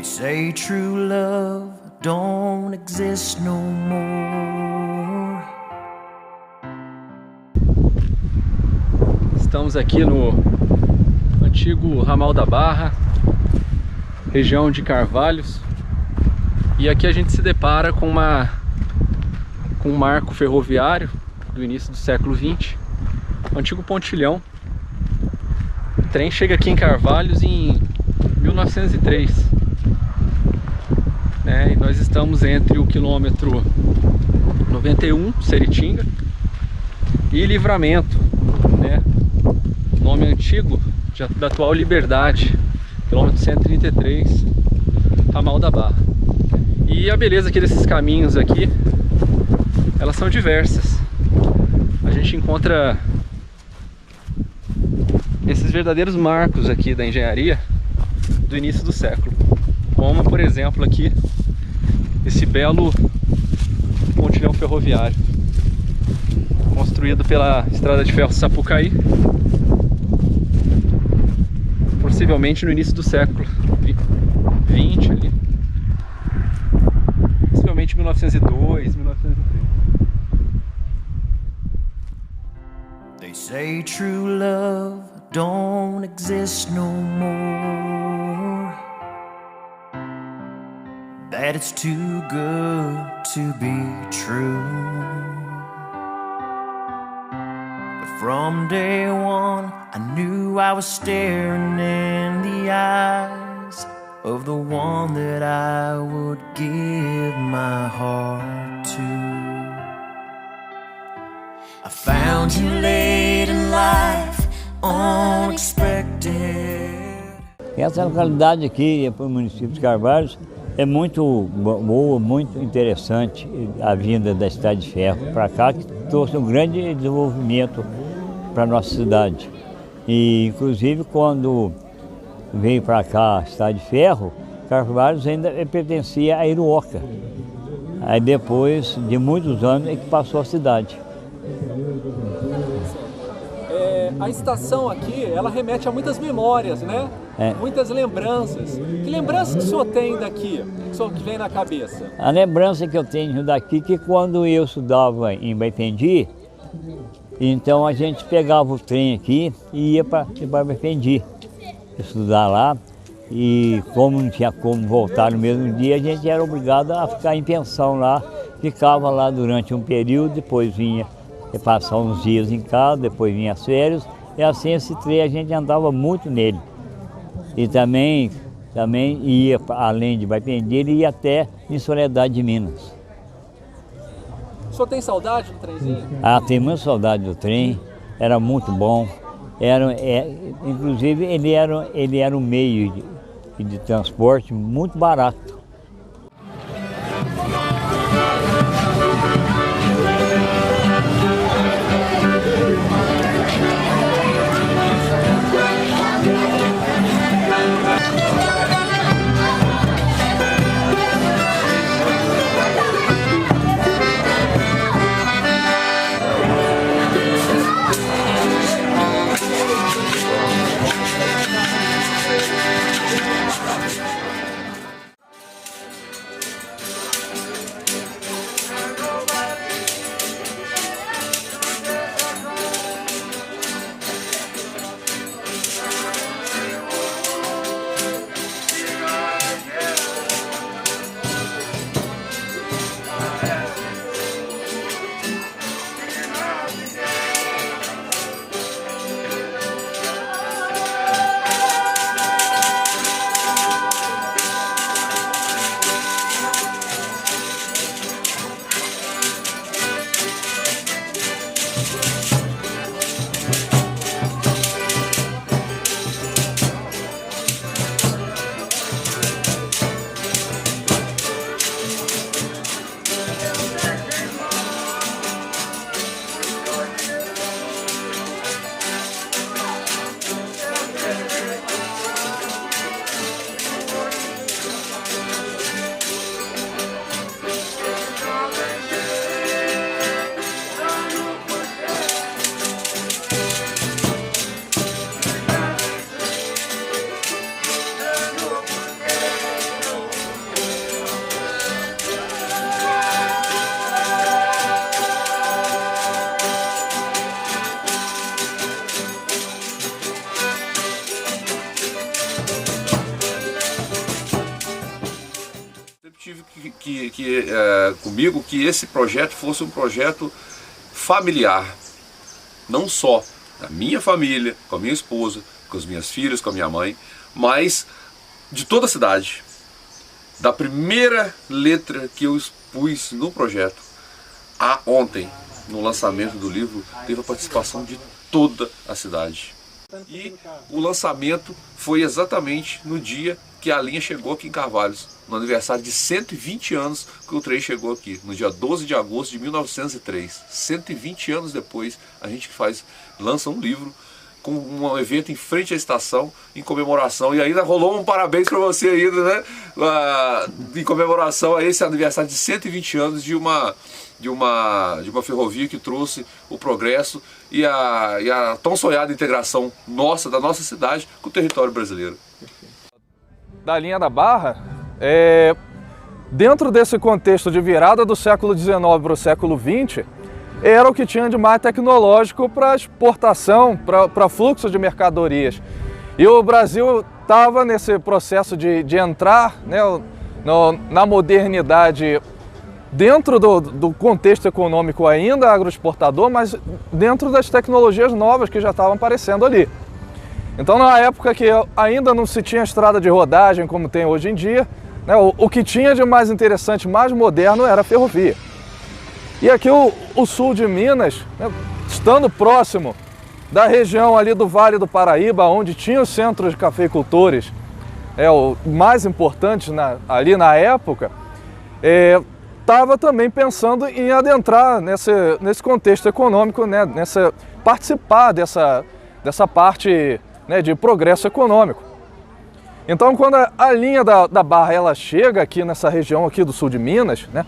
They say true love don't exist no more. Estamos aqui no antigo ramal da Barra, região de Carvalhos, e aqui a gente se depara com um marco ferroviário do início do século XX, o antigo pontilhão. O trem chega aqui em Carvalhos em 1903, né? E nós estamos entre o quilômetro 91, Seritinga, e Livramento, né? Nome antigo da atual Liberdade, quilômetro 133, ramal da Barra. E a beleza aqui desses caminhos aqui, elas são diversas. A gente encontra esses verdadeiros marcos aqui da engenharia do início do século, como por exemplo aqui esse belo pontilhão ferroviário construído pela Estrada de Ferro Sapucaí, possivelmente no início do século XX ali, possivelmente 1902, 1903. They say true love don't exist no more, that it's too good to be true. But from day one I knew I was staring in the eyes of the one that I would give my heart to. I found you late in life, unexpected. Essa localidade aqui, para o município de Carvalhos, é muito boa, muito interessante a vinda da Estrada de Ferro para cá, que trouxe um grande desenvolvimento para a nossa cidade. E inclusive quando veio para cá a Estrada de Ferro, Carvalhos ainda pertencia a Iruoca. Aí depois de muitos anos é que passou a cidade. A estação aqui, ela remete a muitas memórias, né? Muitas lembranças. Que lembranças que o senhor tem daqui, que vem na cabeça? A lembrança que eu tenho daqui é que quando eu estudava em Baipendi, então a gente pegava o trem aqui e ia para Baipendi estudar lá. E como não tinha como voltar no mesmo dia, a gente era obrigado a ficar em pensão lá. Ficava lá durante um período, depois vinha passar uns dias em casa, depois vinha as férias. E assim esse trem a gente andava muito nele. E também ia, além de Baipendi, ele ia até em Soledade de Minas. O senhor tem saudade do trenzinho? Ah, tenho muita saudade do trem, era muito bom. Inclusive ele era um meio de transporte muito barato. comigo que esse projeto fosse um projeto familiar, não só da minha família, com a minha esposa, com as minhas filhas, com a minha mãe, mas de toda a cidade. Da primeira letra que eu expus no projeto a ontem, no lançamento do livro, teve a participação de toda a cidade. E o lançamento foi exatamente no dia que a linha chegou aqui em Carvalhos, no aniversário de 120 anos que o trem chegou aqui, no dia 12 de agosto de 1903. 120 anos depois, a gente lança um livro com um evento em frente à estação, em comemoração, e ainda rolou um parabéns para você ainda, né? Em comemoração a esse aniversário de 120 anos de uma ferrovia que trouxe o progresso e a tão sonhada integração da nossa cidade com o território brasileiro. Da linha da Barra, dentro desse contexto de virada do século XIX para o século XX, era o que tinha de mais tecnológico para exportação, para fluxo de mercadorias. E o Brasil estava nesse processo de entrar, né, na modernidade, dentro do contexto econômico ainda agroexportador, mas dentro das tecnologias novas que já estavam aparecendo ali. Então, na época que ainda não se tinha estrada de rodagem como tem hoje em dia, né, o que tinha de mais interessante, mais moderno, era a ferrovia. E aqui o sul de Minas, né, estando próximo da região ali do Vale do Paraíba, onde tinha os centros de cafeicultores, o mais importantes ali na época, estava também pensando em adentrar nesse contexto econômico, né, participar dessa parte, né, de progresso econômico. Então, quando a linha da Barra ela chega aqui nessa região aqui do sul de Minas, né,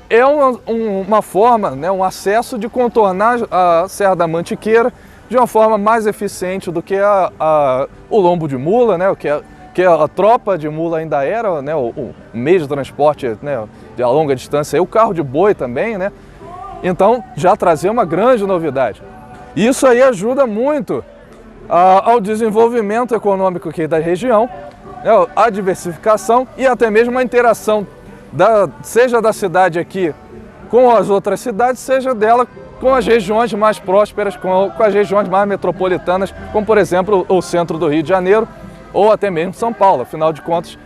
é uma forma, né, um acesso de contornar a Serra da Mantiqueira de uma forma mais eficiente do que o lombo de mula, né, que a tropa de mula ainda era, né, o meio de transporte, né, de longa distância, e o carro de boi também, né? Então já trazia uma grande novidade. Isso aí ajuda muito ao desenvolvimento econômico aqui da região, né, a diversificação e até mesmo a interação seja da cidade aqui com as outras cidades, seja dela com as regiões mais prósperas, com as regiões mais metropolitanas, como por exemplo o centro do Rio de Janeiro ou até mesmo São Paulo. Afinal de contas,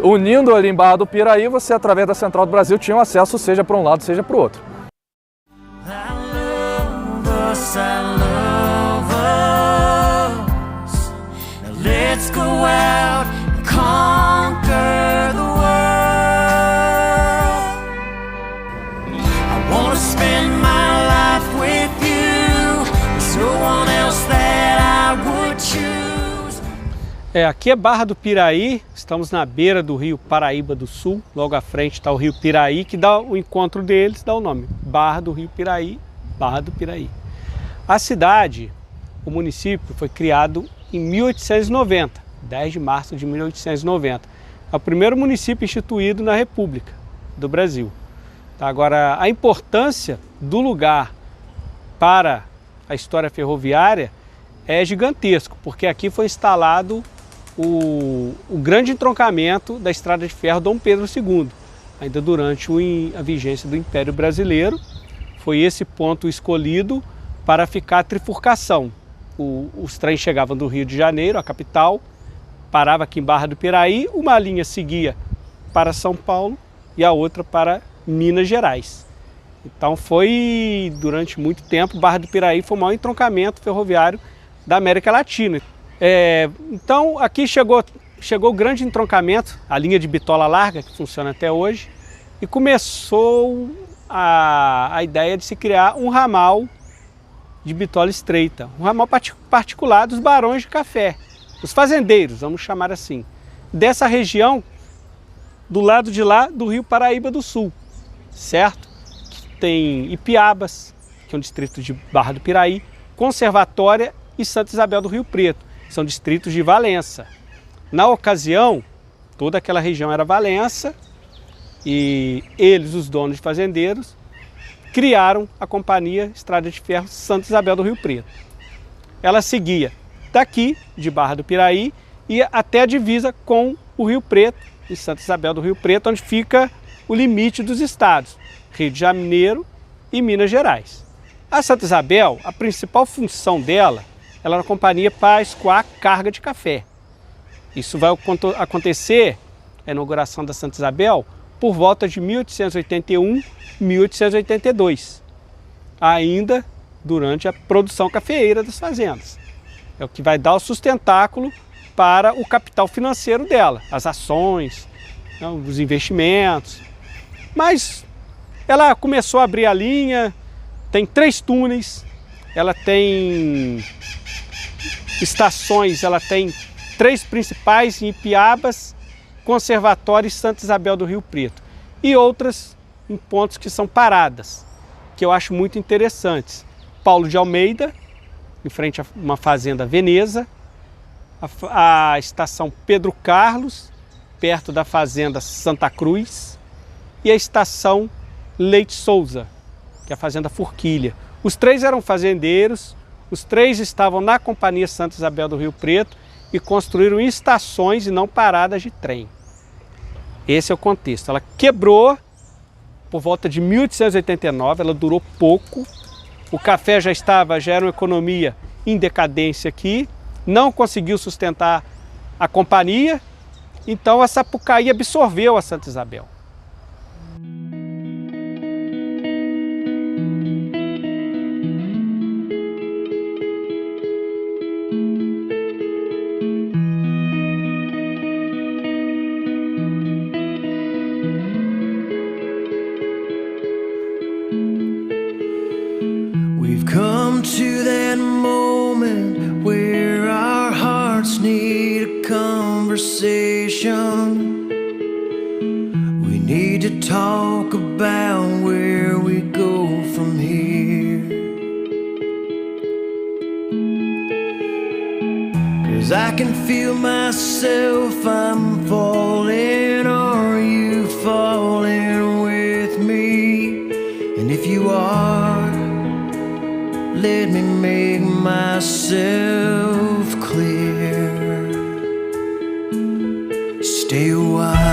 unindo ali em Barra do Piraí, você através da Central do Brasil tinha acesso seja para um lado, seja para o outro. Let's go out and conquer the world. I wanna spend my life with you. There's no one else that I would choose. Aqui é Barra do Piraí, estamos na beira do rio Paraíba do Sul. Logo à frente está o rio Piraí, que dá o encontro deles, dá o nome Barra do Rio Piraí, Barra do Piraí. A cidade, o município, foi criado em 1890, 10 de março de 1890. É o primeiro município instituído na República do Brasil. Agora, a importância do lugar para a história ferroviária é gigantesco, porque aqui foi instalado o grande entroncamento da Estrada de Ferro Dom Pedro II, ainda durante a vigência do Império Brasileiro. Foi esse ponto escolhido para ficar a trifurcação. Os trens chegavam do Rio de Janeiro, a capital, parava aqui em Barra do Piraí, uma linha seguia para São Paulo e a outra para Minas Gerais. Então foi, durante muito tempo, Barra do Piraí foi o maior entroncamento ferroviário da América Latina. Então aqui chegou o grande entroncamento, a linha de bitola larga, que funciona até hoje, e começou a ideia de se criar um ramal de bitola estreita, um ramal particular dos barões de café, os fazendeiros, vamos chamar assim, dessa região do lado de lá do rio Paraíba do Sul, certo? Tem Ipiabas, que é um distrito de Barra do Piraí, Conservatória e Santa Isabel do Rio Preto, são distritos de Valença. Na ocasião, toda aquela região era Valença e eles, os donos de fazendeiros, criaram a Companhia Estrada de Ferro Santa Isabel do Rio Preto. Ela seguia daqui, de Barra do Piraí, ia até a divisa com o Rio Preto, em Santa Isabel do Rio Preto, onde fica o limite dos estados, Rio de Janeiro e Minas Gerais. A Santa Isabel, a principal função dela, ela era uma companhia para escoar carga de café. Isso vai acontecer, a inauguração da Santa Isabel, por volta de 1881, 1882, ainda durante a produção cafeeira das fazendas. É o que vai dar o sustentáculo para o capital financeiro dela, as ações, os investimentos. Mas ela começou a abrir a linha, tem 3 túneis, ela tem estações, ela tem 3 principais em Ipiabas, Conservatório e Santa Isabel do Rio Preto. E outras em pontos que são paradas, que eu acho muito interessantes. Paulo de Almeida, em frente a uma fazenda Veneza, a estação Pedro Carlos, perto da fazenda Santa Cruz, e a estação Leite Souza, que é a fazenda Forquilha. Os 3 eram fazendeiros, os 3 estavam na Companhia Santa Isabel do Rio Preto e construíram estações e não paradas de trem. Esse é o contexto. Ela quebrou por volta de 1889, ela durou pouco. O café já era uma economia em decadência aqui, não conseguiu sustentar a companhia, então a Sapucaí absorveu a Santa Isabel. We've come to that moment where our hearts need a conversation. We need to talk about where we go from here. 'Cause I can feel myself, I'm falling, are you falling with me? And if you are, let me make myself clear. Stay a while.